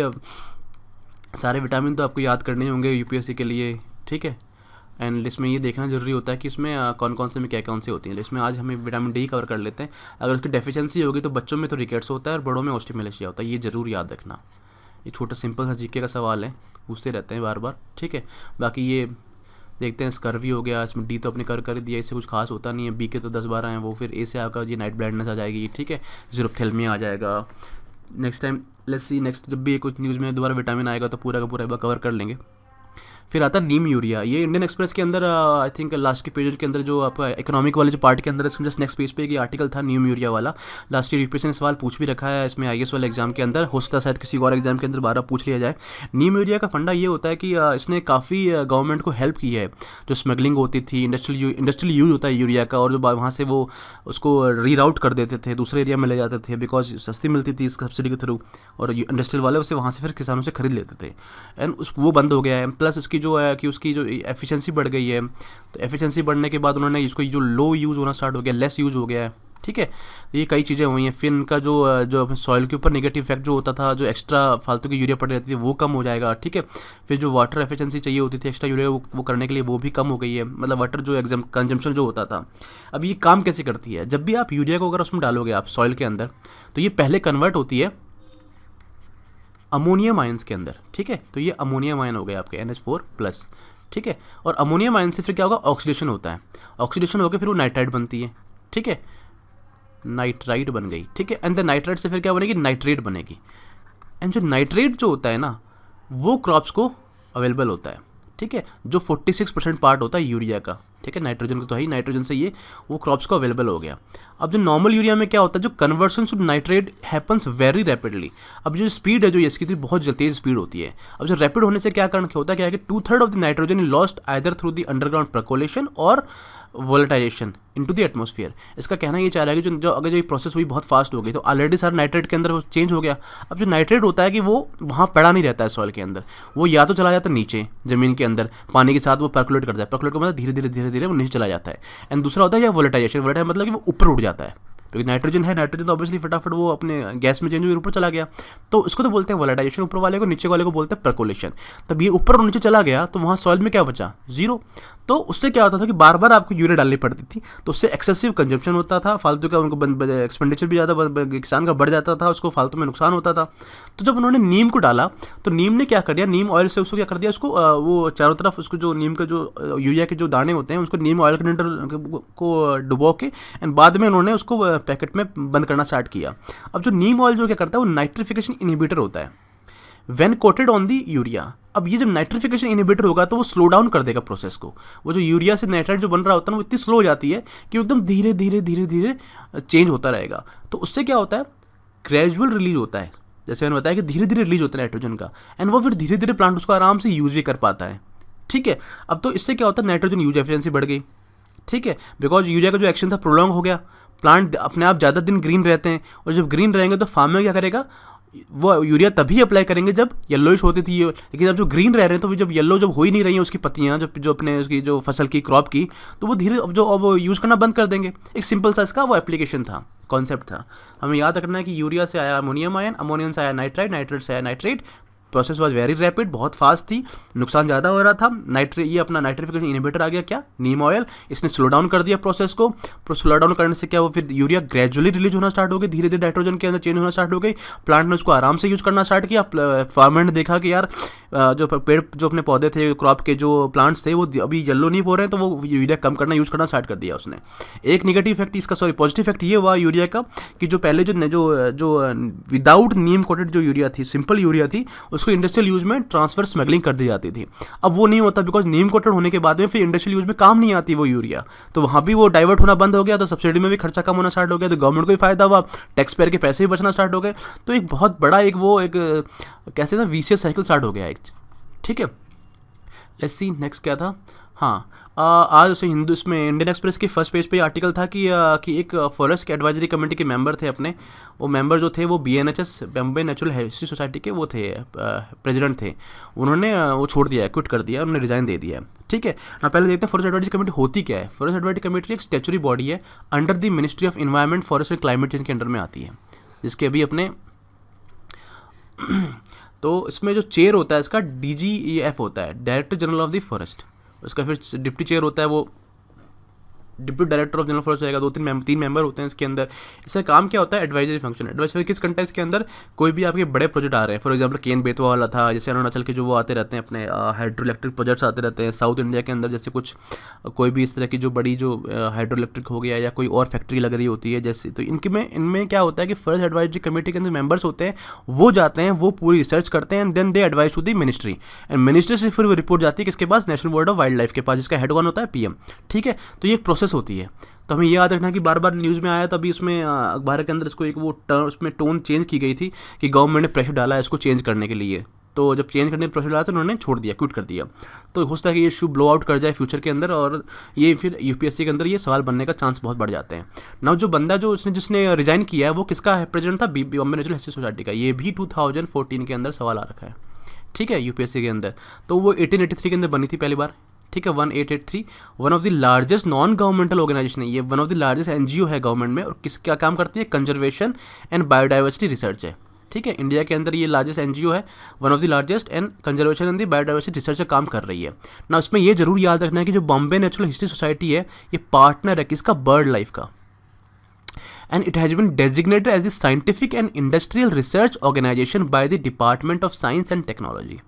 A: सारे विटामिन तो आपको याद करने होंगे UPSC के लिए। ठीक है, एंड इसमें ये देखना जरूरी होता है कि इसमें कौन कौन से में क्या कौन से होती हैं। इसमें आज हमें विटामिन डी कवर कर लेते हैं। अगर उसकी डेफिशिएंसी होगी तो बच्चों में तो रिकेट्स होता है और बड़ों में ऑस्टियोमेलेशिया होता है, ये ज़रूर याद रखना। ये छोटा सिंपल सा GK का सवाल है, पूछते रहते हैं बार बार। ठीक है, बाकी ये देखते हैं। स्कर्वी हो गया, इसमें डी तो अपने कर दिया, इससे कुछ खास होता नहीं है। B के तो 10-12 हैं, वो फिर A से आपका ये नाइट ब्लाइंडनेस आ जाएगी। ठीक है, ज़ीरोफ्थेल्मिया आ जाएगा। Next time let's see, next जब भी कुछ न्यूज़ में दोबारा विटामिन आएगा तो पूरा का पूरा कवर कर लेंगे। फिर आता है नीम यूरिया। ये इंडियन एक्सप्रेस के अंदर आई थिंक लास्ट के पेज के अंदर जो आपका इकोनॉमिक वाले जो पार्ट के अंदर जस्ट नेक्स्ट पेज पे एक आर्टिकल था नीम यूरिया वाला। लास्ट ईयर UPSC ने सवाल पूछ भी रखा है इसमें, IAS वाले एग्जाम के अंदर हो सकता है शायद किसी और एग्जाम के अंदर 12 पूछ लिया जाए। नीम यूरिया का फंडा ये होता है कि इसने काफ़ी गवर्नमेंट को हेल्प की है। जो स्मगलिंग होती थी, इंडस्ट्रियल यूज होता है यूरिया का, और जो वहाँ से वो उसको रीराउट कर देते थे, दूसरे एरिया में ले जाते थे, बिकॉज सस्ती मिलती थी इस सब्सिडी के थ्रू, और इंडस्ट्रियल वाले उसे वहाँ से फिर किसानों से खरीद लेते थे। एंड वो बंद हो गया है। प्लस उसकी जो है कि उसकी जो एफिशिएंसी बढ़ गई है, तो एफिशिएंसी बढ़ने के बाद उन्होंने इसको जो लो यूज़ होना स्टार्ट हो गया, लेस यूज़ हो गया है। ठीक है, ये कई चीज़ें हुई हैं। फिर इनका जो सॉइल के ऊपर नेगेटिव इफेक्ट जो होता था, जो एक्स्ट्रा फालतू की यूरिया पड़ रहती थी, वो कम हो जाएगा। ठीक है, फिर जो वाटर एफिशिएंसी चाहिए होती थी एक्स्ट्रा यूरिया वो करने के लिए, वो भी कम हो गई है। मतलब वाटर जो कंजम्पशन जो होता था। अब ये काम कैसे करती है, जब भी आप यूरिया को अगर उसमें डालोगे आप सॉइल के अंदर, तो ये पहले कन्वर्ट होती है अमोनियम आयंस के अंदर। ठीक है, तो ये अमोनियम आयन हो गए आपके NH4+। ठीक है, और अमोनियम आयन से फिर क्या होगा, ऑक्सीडेशन होता है। ऑक्सीडेशन होकर फिर वो नाइट्राइट बनती है। ठीक है, नाइट्राइट बन गई। ठीक है, एंड द नाइट्राइट से फिर क्या बनेगी, नाइट्रेट बनेगी। एंड जो नाइट्रेट जो होता है ना, वो क्रॉप्स को अवेलेबल होता है। ठीक है, जो 46% पार्ट होता है यूरिया का। ठीक है, नाइट्रोजन को तो ही, नाइट्रोजन से ये वो क्रॉप्स को अवेलेबल हो गया। अब जो नॉर्मल यूरिया में क्या होता है, जो conversion to nitrate happens very rapidly. अब जो स्पीड है जो इसकी थी बहुत तेज स्पीड होती है। अब जो रैपिड होने से क्या कारण होता है, क्या है कि 2/3 of the nitrogen is lost either through the underground percolation और वोलेटाइजेशन इनटू द एटमॉस्फेयर। इसका कहना ये चाह रहा है कि जो अगर जो प्रोसेस हुई बहुत फास्ट हो गई, तो ऑलरेडी सारा नाइट्रेट के अंदर वो चेंज हो गया। अब जो नाइट्रेट होता है कि वो वहाँ पड़ा नहीं रहता है सॉइल के अंदर, वो या तो चला जाता है नीचे ज़मीन के अंदर, पानी के साथ वो पर्कुलेट करता है। पर्कुलेट का मतलब धीरे धीरे वो नीचे चला जाता है। एंड दूसरा होता है या वोलेटाइजेशन। वोलेटाइजेशन मतलब कि वो ऊपर उठ जाता है, क्योंकि नाइट्रोजन है, नाइट्रोजन तो ऑब्वियसली फटाफट वो अपने गैस में चेंज हुई ऊपर चला गया, तो इसको तो बोलते हैं वोलेटाइजेशन ऊपर वाले को, नीचे वाले को बोलते हैं पर्कोलेशन। तब ये ऊपर और नीचे चला गया तो वहाँ सॉइल में क्या बचा, जीरो। तो उससे क्या होता था कि बार बार आपको यूरिया डालनी पड़ती थी, तो उससे एक्सेसिव कंजप्शन होता था, फालतू का उनको एक्सपेंडिचर भी ज़्यादा किसान का बढ़ जाता था, उसको फालतू में नुकसान होता था। तो जब उन्होंने नीम को डाला, तो नीम ने क्या कर दिया, नीम ऑयल से उसको क्या कर दिया, उसको वो चारों तरफ उसको जो नीम का जो यूरिया के जो दाने होते हैं उसको नीम ऑयल कंटेनर को डुबो के एंड बाद में उन्होंने उसको पैकेट में बंद करना स्टार्ट किया। अब जो नीम ऑयल जो क्या करता है, वो नाइट्रिफिकेशन इनहिबिटर होता है when coated on the urea. अब ये जब नाइट्रिफिकेशन इनहिबिटर होगा तो वो स्लो डाउन कर देगा प्रोसेस को। वो जो यूरिया से नाइट्राइट जो बन रहा होता है ना, वो इतनी स्लो हो जाती है कि एकदम धीरे धीरे चेंज होता रहेगा। तो उससे क्या होता है, ग्रेजुअल रिलीज होता है, जैसे मैंने बताया कि धीरे धीरे रिलीज होता है नाइट्रोजन का, एंड वो फिर धीरे धीरे प्लांट उसको आराम से यूज भी कर पाता है। ठीक है, अब तो इससे क्या होता है, नाइट्रोजन यूज एफिशिएंसी बढ़ गई। ठीक है, बिकॉज यूरिया का जो एक्शन था प्रोलॉन्ग हो गया, प्लांट अपने आप ज़्यादा दिन ग्रीन रहते हैं, और जब ग्रीन रहेंगे तो फार्मर क्या करेगा, वो यूरिया तभी अप्लाई करेंगे जब येलोइश होती थी, लेकिन जब जो ग्रीन रह रहे हैं तो जब येलो जब हो ही नहीं रही है उसकी पत्तियाँ, जो अपने उसकी जो फसल की क्रॉप की, तो वो धीरे अब यूज़ करना बंद कर देंगे। एक सिंपल सा इसका वो एप्लीकेशन था, कॉन्सेप्ट था। हमें याद रखना है कि यूरिया से आया अमोनियम आयन, अमोनियम से आया नाइट्राइट, नाइट्रेट से आया nitrate. Process was very rapid, बहुत फास्ट थी, नुकसान ज़्यादा हो रहा था। ये अपना नाइट्रिफिकेशन इनहिबिटर आ गया, क्या, नीम ऑयल, इसने स्लो डाउन कर दिया प्रोसेस को। स्लो डाउन करने से क्या वो फिर यूरिया ग्रेजुअली रिलीज होना स्टार्ट हो गई, धीरे धीरे नाइट्रोजन के अंदर चेंज होना स्टार्ट हो गई। प्लांट ने उसको आराम से यूज़ करना स्टार्ट किया। फार्मर ने देखा कि यार जो पेड़ जो अपने पौधे थे, क्रॉप के जो प्लांट्स थे वो अभी येलो नहीं हो रहे हैं, तो वो यूरिया कम करना, यूज़ करना स्टार्ट कर दिया उसने। एक नेगेटिव इफेक्ट इसका, पॉजिटिव इफेक्ट ये हुआ यूरिया का कि जो पहले जो विदाउट नीम कोटेड जो यूरिया थी, सिंपल यूरिया थी, उसको इंडस्ट्रियल यूज में ट्रांसफर स्मगलिंग कर दी जाती थी। अब वो नहीं होता, बिकॉज नीम कोटेड होने के बाद में फिर इंडस्ट्रियल यूज में काम नहीं आती वो यूरिया, तो वहाँ भी वो डाइवर्ट होना बंद हो गया, तो सब्सिडी में भी खर्चा कम होना स्टार्ट हो गया, तो गवर्नमेंट को भी फायदा हुआ, टैक्स पेयर के पैसे भी बचना स्टार्ट हो गए। तो एक बहुत बड़ा कैसे ना वीसीएस साइकिल स्टार्ट हो गया एक। ठीक है, लेट्स सी नेक्स्ट क्या था। हाँ, आज उसे हिंदू इसमें इंडियन एक्सप्रेस के फर्स्ट पेज पे आर्टिकल था कि एक फॉरेस्ट के एडवाइजरी कमेटी के मेंबर थे अपने, वो मेंबर जो थे वो BNHS Bombay natural history society के वो थे, प्रेसिडेंट थे। उन्होंने वो छोड़ दिया है, क्विट कर दिया, उन्होंने रिजाइन दे दिया है। ठीक है ना, पहले देखते हैं फॉरेस्ट एडवाइजरी कमेटी होती क्या है। फॉरेस्ट एडवाइजरी कमेटी एक स्टैचुरी बॉडी है under the ministry of environment, forest and climate change के अंडर में आती है, जिसके अभी अपने तो इसमें जो चेयर होता है इसका DGEF होता है, director general of the forest. उसका फिर डिप्टी चेयर होता है वो deputy director of general forest रहेगा। तीन मेंबर होते हैं इसके अंदर। इसका काम क्या होता है, एडवाइजरी फंक्शन। एडवाइजरी किस कंटेक्स्ट के अंदर, कोई भी आपके बड़े प्रोजेक्ट आ रहे हैं, फॉर एग्जांपल केन बेतवा वाला था, जैसे अरुणाचल के जो वो आते रहते हैं अपने हाइड्रो इलेक्ट्रिक प्रोजेक्ट्स आते रहते हैं साउथ इंडिया के अंदर, जैसे कुछ कोई भी इस तरह की जो बड़ी जो हाइड्रो इलेक्ट्रिक हो गया या कोई और फैक्ट्री लग रही होती है जैसे, तो इनमें क्या होता है कि फॉरेस्ट एडवाइजरी कमेटी के अंदर मेंबर्स होते हैं, वो जाते हैं, वो पूरी रिसर्च करते हैं and then they advice to the ministry, and ministry से फिर वो रिपोर्ट जाती है किसके पास, national board of wildlife के पास, जिसका हेड वन होता है PM। ठीक है, तो ये एक प्रोसेस होती है। तो हमें ये याद रखना कि बार बार न्यूज़ में आया, तभी उसमें अखबार के अंदर इसको एक वो उसमें टोन चेंज की गई थी कि गवर्नमेंट ने प्रेशर डाला है इसको चेंज करने के लिए। तो जब चेंज करने का प्रेशर डाला तो उन्होंने छोड़ दिया, क्विट कर दिया। तो हो सकता है कि ये इशू ब्लो आउट कर जाए फ्यूचर के अंदर, और ये फिर UPSC के अंदर ये सवाल बनने का चांस बहुत बढ़ जाते हैं ना। जो बंदा जो जिसने रिजाइन किया है वो किसका है, प्रेसिडेंट था बॉम्बे नेचुरल हिस्ट्री सोसाइटी का। ये भी 2014 के अंदर सवाल आ रखा है। ठीक है, UPSC के अंदर। तो वो 1883 के अंदर बनी थी पहली बार। ठीक है, 1883। One of the largest non governmental organisation है ये, one of the largest NGO है गवर्नमेंट में, और किसका काम करती है, कंजर्वेशन एंड बायोडाइवर्सिटी रिसर्च है। ठीक है, इंडिया के अंदर ये लार्जेस्ट NGO है, one of the largest, and conservation and the biodiversity research का काम कर रही है ना। उसमें ये जरूर याद रखना है कि जो बॉम्बे नेचुरल हिस्ट्री सोसाइटी है ये पार्टनर है किसका, बर्ड लाइफ का, and it has been designated as the scientific and industrial research organization by the Department of Science and Technology।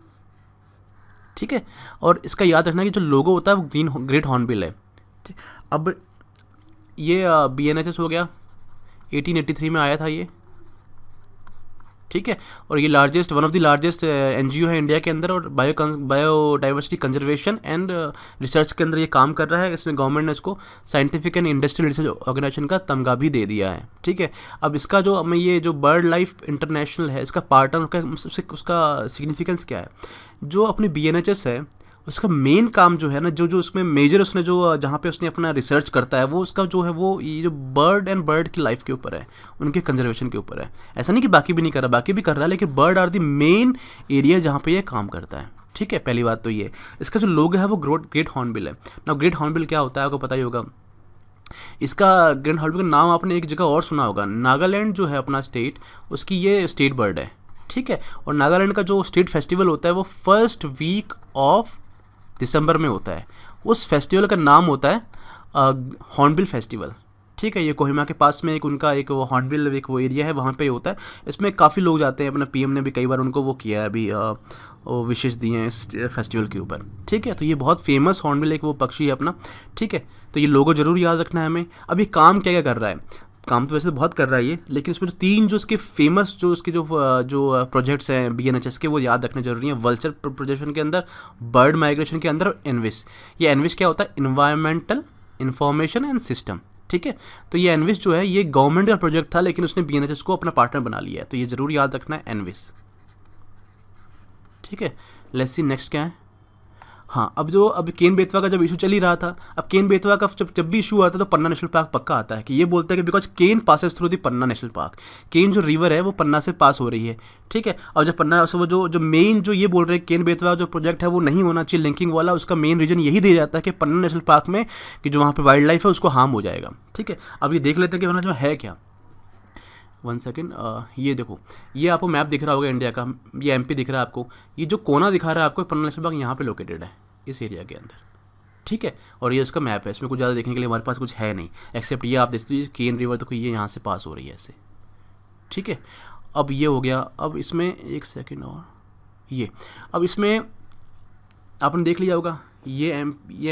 A: ठीक है, और इसका याद रखना कि जो लोगो होता है वो ग्रेट हॉर्नबिल है। अब ये BNHS हो गया, 1883 में आया था ये। ठीक है, और ये largest, one of the largest NGO है इंडिया के अंदर, और बायोडाइवर्सिटी कंजर्वेशन एंड रिसर्च के अंदर ये काम कर रहा है। इसमें गवर्नमेंट ने इसको scientific and industrial research organisation का तमगा भी दे दिया है। ठीक है, अब इसका जो हमें ये जो बर्ड लाइफ इंटरनेशनल है इसका पार्टनर का उसका सिग्निफिकेंस क्या है, जो अपनी BNHS है उसका मेन काम जो है ना, जो उसमें मेजर उसने जो जहाँ पे उसने अपना रिसर्च करता है वो उसका जो है वो ये जो बर्ड की लाइफ के ऊपर है, उनके कंजर्वेशन के ऊपर है। ऐसा नहीं कि बाकी भी नहीं कर रहा, बाकी भी कर रहा है, लेकिन bird are the main area जहाँ पे ये काम करता है। ठीक है, पहली बात तो ये। इसका जो लोगो है वो ग्रेट हॉर्नबिल है ना। ग्रेट हॉर्नबिल क्या होता है आपको पता ही होगा। इसका ग्रेट हॉर्नबिल का नाम आपने एक जगह और सुना होगा, नागालैंड जो है अपना स्टेट, उसकी ये स्टेट बर्ड है। ठीक है, और नागालैंड का जो स्टेट फेस्टिवल होता है वो फर्स्ट वीक ऑफ दिसंबर में होता है। उस फेस्टिवल का नाम होता है हॉर्नबिल फेस्टिवल। ठीक है, ये कोहिमा के पास में एक उनका एक वो हॉर्नबिल एक वो एरिया है, वहाँ पे होता है। इसमें काफ़ी लोग जाते हैं, अपना PM ने भी कई बार उनको वो किया है, अभी वो विशेष दिए हैं इस फेस्टिवल के ऊपर। ठीक है, तो ये बहुत फेमस हॉर्नबिल एक वो पक्षी है अपना। ठीक है, तो ये लोगो जरूर याद रखना है हमें। अब ये काम क्या क्या कर रहा है, काम तो वैसे बहुत कर रहा है ये, लेकिन इसमें जो तीन जो इसके फेमस जो इसके जो प्रोजेक्ट्स हैं BNHS के, वो याद रखने जरूरी हैं। वल्चर प्रोजेक्शन के अंदर, बर्ड माइग्रेशन के अंदर, एनविस। ये एनविस क्या होता है, इन्वायरमेंटल इंफॉर्मेशन एंड सिस्टम। ठीक है, तो ये एनविस जो है ये गवर्नमेंट का प्रोजेक्ट था, लेकिन उसने BNHS को अपना पार्टनर बना लिया है, तो ये जरूर याद रखना है एनविस। ठीक है, लेट्स सी नेक्स्ट क्या है। हाँ, अब केन बेतवा का जब इशू चल ही रहा था, अब केन बेतवा का जब भी इशू आता है तो पन्ना नेशनल पार्क पक्का आता है, कि ये बोलता है कि because Ken passes through the Panna national park. Ken जो रिवर है वो पन्ना से पास हो रही है। ठीक है, और जब पन्ना से वो जो मेन जो ये बोल रहे हैं केन बेतवा जो प्रोजेक्ट है वो नहीं होना चाहिए लिंकिंग वाला, उसका मेन रीजन यही दिया जाता है कि पन्ना नेशनल पार्क में कि जो वहाँ पर वाइल्ड लाइफ है उसको हार्म हो जाएगा। ठीक है, अब ये देख लेते हैं कि वहाँ है क्या। 1 सेकेंड, ये देखो, ये आपको मैप दिख रहा होगा इंडिया का, ये MP दिख रहा है आपको, ये जो कोना दिखा रहा है आपको पन्ना नेशनल पार्क यहाँ पे लोकेटेड है इस एरिया के अंदर। ठीक है, और ये इसका मैप है, इसमें कुछ ज़्यादा देखने के लिए हमारे पास कुछ है नहीं, एक्सेप्ट ये आप देख लीजिए केन रिवर तो ये यहाँ से पास हो रही है ऐसे। ठीक है, अब ये हो गया। अब इसमें 1 सेकेंड और ये, अब इसमें आपने देख लिया होगा, ये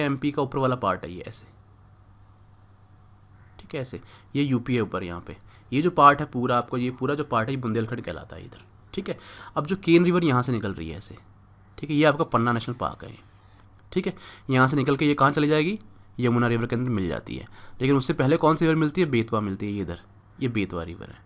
A: MP का ऊपर वाला पार्ट है ये ऐसे। ठीक है, ऐसे ये UP है ऊपर यहाँ पे, ये जो पार्ट है पूरा आपको, ये पूरा जो पार्ट है ये बुंदेलखंड कहलाता है इधर। ठीक है, अब जो केन रिवर यहाँ से निकल रही है ऐसे, ठीक है, ये आपका पन्ना नेशनल पार्क है। ठीक है, यहाँ से निकल के ये कहाँ चली जाएगी, यमुना रिवर के अंदर मिल जाती है। लेकिन उससे पहले कौन सी रिवर मिलती है, बेतवा मिलती है। ये इधर ये बेतवा रिवर है।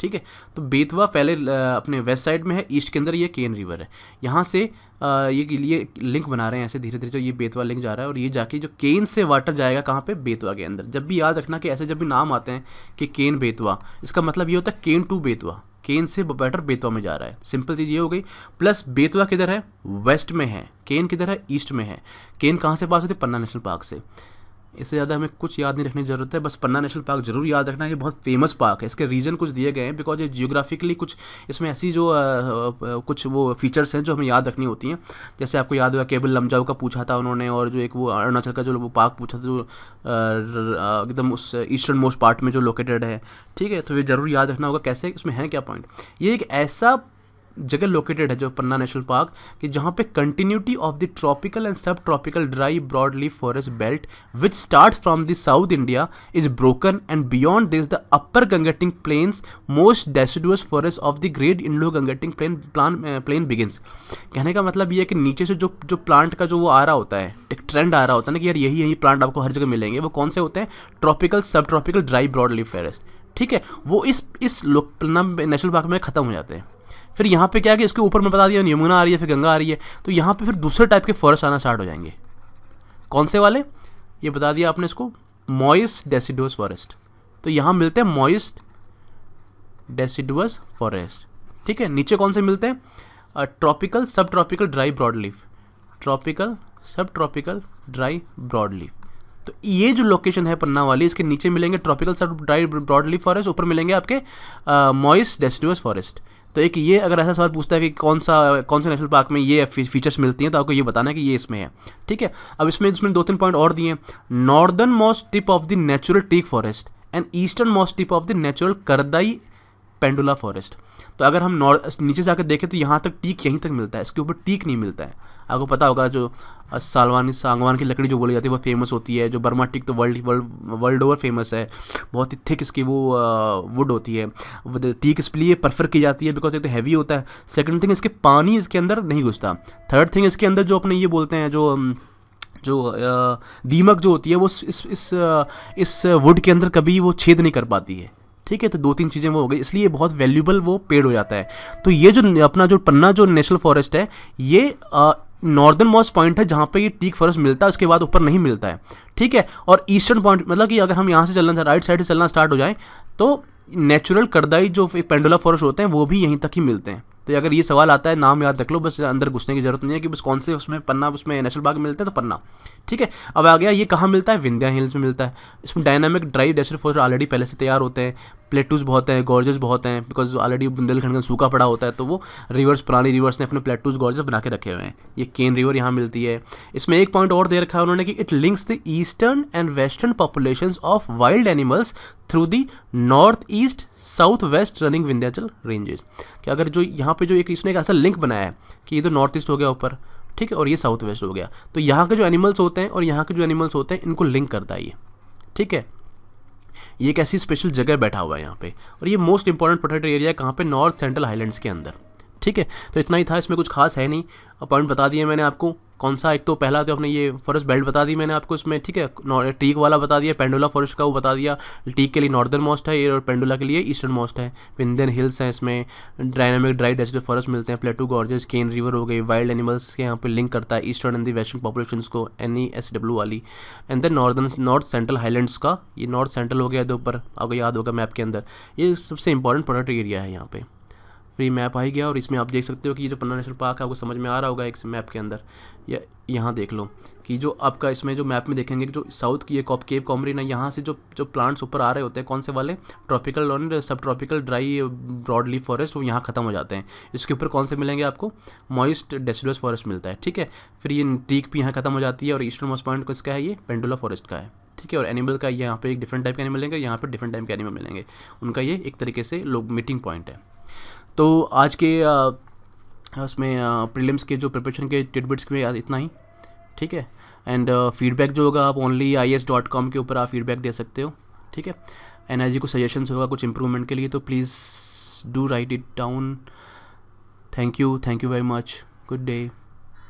A: ठीक है। तो बेतवा पहले अपने वेस्ट साइड में है, ईस्ट के अंदर ये केन रिवर है। यहाँ से ये लिंक बना रहे हैं ऐसे धीरे धीरे, जो ये बेतवा लिंक जा रहा है और ये जाके जो केन से वाटर जाएगा कहाँ पे, बेतवा के अंदर। जब भी याद रखना कि ऐसे जब भी नाम आते हैं कि केन बेतवा, इसका मतलब ये होता है केन टू बेतवा, केन से वाटर बेतवा में जा रहा है। सिंपल चीज़ ये हो गई। प्लस बेतवा किधर है, वेस्ट में है, केन किधर है, ईस्ट में है। केन कहाँ से पास होती है, पन्ना नेशनल पार्क से। इससे ज़्यादा हमें कुछ याद नहीं रखने की ज़रूरत है, बस पन्ना नेशनल पार्क जरूर याद रखना है। ये बहुत फेमस पार्क है, इसके रीजन कुछ दिए गए हैं बिकॉज ये जियोग्राफिकली कुछ इसमें ऐसी जो कुछ वो फीचर्स हैं जो हमें याद रखनी होती हैं। जैसे आपको याद होगा केबल लमजाओ का पूछा था उन्होंने, और जो एक वो अरुणाचल का जो वो पार्क पूछा था जो एकदम उस ईस्टर्न मोस्ट पार्ट में जो लोकेटेड है। ठीक है, तो ये ज़रूर याद रखना होगा कैसे, इसमें है क्या पॉइंट। ये एक ऐसा जगह लोकेटेड है जो पन्ना नेशनल पार्क कि जहाँ पे continuity of the tropical and subtropical dry broad leaf forest belt which starts from the south India is broken and beyond this the upper Gangetic plains most deciduous forest of the great Indo Gangetic plain begins. कहने का मतलब ये है कि नीचे से जो प्लांट का जो वो आ रहा होता है, एक ट्रेंड आ रहा होता है ना कि यार यही प्लांट आपको हर जगह मिलेंगे, वो कौन से होते हैं, tropical subtropical dry broad leaf forest. ठीक है, वो इस पन्ना नेशनल पार्क में ख़त्म हो जाते हैं। फिर यहाँ पे क्या है कि इसके ऊपर में बता दिया यमुना आ रही है, फिर गंगा आ रही है, तो यहाँ पे फिर दूसरे टाइप के फॉरेस्ट आना स्टार्ट हो जाएंगे। कौन से वाले, ये बता दिया आपने इसको, मॉइस्ट डेसिडुअस फॉरेस्ट। तो यहाँ मिलते हैं मॉइस्ट डेसिडुअस फॉरेस्ट। ठीक है, नीचे कौन से मिलते हैं, tropical subtropical dry broad leaf, tropical subtropical dry broad leaf. तो ये जो लोकेशन है पन्ना वाली, इसके नीचे मिलेंगे ट्रॉपिकल सब ड्राई ब्रॉड लीफ फॉरेस्ट, ऊपर मिलेंगे आपके मॉइस्ट डेसिडुअस फॉरेस्ट। तो एक ये अगर ऐसा सवाल पूछता है कि कौन से नेशनल पार्क में ये फीचर्स मिलती हैं, तो आपको ये बताना है कि ये इसमें है। ठीक है, अब इसमें 2-3 पॉइंट और दिए हैं। Northernmost tip of the natural teak forest and easternmost tip of the natural kardhai pendula forest. तो अगर हम नीचे से आकर देखें तो यहाँ तक टीक यहीं तक मिलता है, इसके ऊपर टीक नहीं मिलता है। आपको पता होगा जो सागवान की लकड़ी जो बोली जाती है वो फेमस होती है, जो बर्मा टीक तो वर्ल्ड ओवर फेमस है, बहुत ही थिक इसकी वो वुड होती है। टीक इसलिए प्रेफर की जाती है बिकॉज एक तो हैवी होता है, सेकंड थिंग इसके पानी इसके अंदर नहीं घुसता, थर्ड थिंग इसके अंदर जो अपने ये बोलते हैं जो दीमक जो होती है वो इस वुड के अंदर कभी वो छेद नहीं कर पाती है। ठीक है, तो 2-3 चीज़ें वो हो गई, इसलिए बहुत वैल्यूबल वो पेड़ हो जाता है। तो ये जो अपना जो पन्ना जो नेशनल फॉरेस्ट है, ये नॉर्दर्न मोस्ट पॉइंट है जहाँ पे ये टीक फॉरेस्ट मिलता है, उसके बाद ऊपर नहीं मिलता है। ठीक है, और ईस्टर्न पॉइंट मतलब कि अगर हम यहाँ से चलना राइट साइड से चलना स्टार्ट हो जाए तो नेचुरल करदाई जो पेंडुला फॉरेस्ट होते हैं वो भी यहीं तक ही मिलते हैं। तो अगर ये सवाल आता है, नाम याद रख लो, बस अंदर घुसने की जरूरत नहीं है कि बस कौन से उसमें पन्ना उसमें नेशनल पार्क मिलते हैं, तो पन्ना। ठीक है, अब आ गया ये कहाँ मिलता है, विंध्या हिल्स में मिलता है। इसमें dynamic dry desert forest already पहले से तैयार होते हैं, प्लेटूज बहुत हैं, गॉर्जेस बहुत हैं, बिकॉज ऑलरेडी बुंदेलखंड का सूखा पड़ा होता है, तो वो रिवर्स पुरानी रिवर्स ने अपने प्लेटूज गॉर्जेस बना के रखे हुए हैं। ये केन रिवर यहाँ मिलती है। इसमें एक पॉइंट और दे रखा है उन्होंने कि it links the eastern and western populations of wild animals through the north east south west running Vindhyachal ranges. कि अगर जो यहाँ पे जो एक इसने एक ऐसा लिंक बनाया है कि ये तो नॉर्थ ईस्ट हो गया ऊपर, ठीक है, और ये साउथ वेस्ट हो गया, तो यहाँ के जो एनिमल्स होते हैं और यहाँ के जो एनिमल्स होते हैं इनको लिंक करता है ये। ठीक है, ये एक ऐसी स्पेशल जगह बैठा हुआ है यहाँ पे, और ये मोस्ट इंपॉर्टेंट प्रोटेक्टेड एरिया है कहाँ पे, नॉर्थ सेंट्रल हाईलैंड्स के अंदर। ठीक है, तो इतना ही था, इसमें कुछ खास है नहीं। पॉइंट बता दिए मैंने आपको कौन सा, एक तो पहला तो अपने ये फॉरेस्ट बेल्ट बता दी मैंने आपको इसमें। ठीक है, टीक वाला बता दिया, पेंडुला फॉरेस्ट का वो बता दिया, टीक के लिए नॉर्दर्न मोस्ट है और पेंडुला के लिए ईस्टर्न मोस्ट है। विंध्यन हिल्स हैं इसमें, डायनामिक ड्राई डेजर्ट फॉरेस्ट मिलते हैं, प्लेटू गॉर्जेस, केन रिवर हो गई, वाइल्ड एनिमल्स के यहाँ पे लिंक करता है eastern and the western populations को, NESW वाली। And then north central highlands का, ये नॉर्थ सेंट्रल हो गया तो ऊपर आपको याद होगा मैप के अंदर, ये सबसे इंपॉर्टेंट प्रोटेक्टेड एरिया है यहाँ पे। फ्री मैप आ ही गया, और इसमें आप देख सकते हो कि ये जो पन्ना नेशनल पार्क है आपको समझ में आ रहा होगा एक मैप के अंदर, या यहाँ देख लो कि जो आपका इसमें जो मैप में देखेंगे कि जो साउथ की ये केप कॉमरिन है, यहाँ से जो प्लांट्स ऊपर आ रहे होते हैं कौन से वाले, ट्रॉपिकल और subtropical dry broad leaf forest, वो यहाँ खत्म हो जाते हैं। इसके ऊपर कौन से मिलेंगे आपको, मॉइस्ट डेसिडुअस फॉरेस्ट मिलता है। ठीक है, फिर ये टीक भी यहाँ खत्म हो जाती है, और ईस्टर्न मोस्ट पॉइंट किसका है, ये पेंडुला फॉरेस्ट का है। ठीक है, और एनिमल का यहाँ पे एक डिफरेंट टाइप के एनिमल मिलेंगे, यहाँ पे डिफरेंट टाइप के एनिमल मिलेंगे, उनका ये एक तरीके से लोग मीटिंग पॉइंट है। तो आज के उसमें प्रीलिम्स के जो प्रिपरेशन के टिडबिट्स में इतना ही। ठीक है, एंड फीडबैक जो होगा आप ओनली IAS.com के ऊपर आप फीडबैक दे सकते हो। ठीक है, NIG को सजेशंस होगा कुछ इम्प्रूवमेंट के लिए, तो please do right it down. Thank you very much, good day.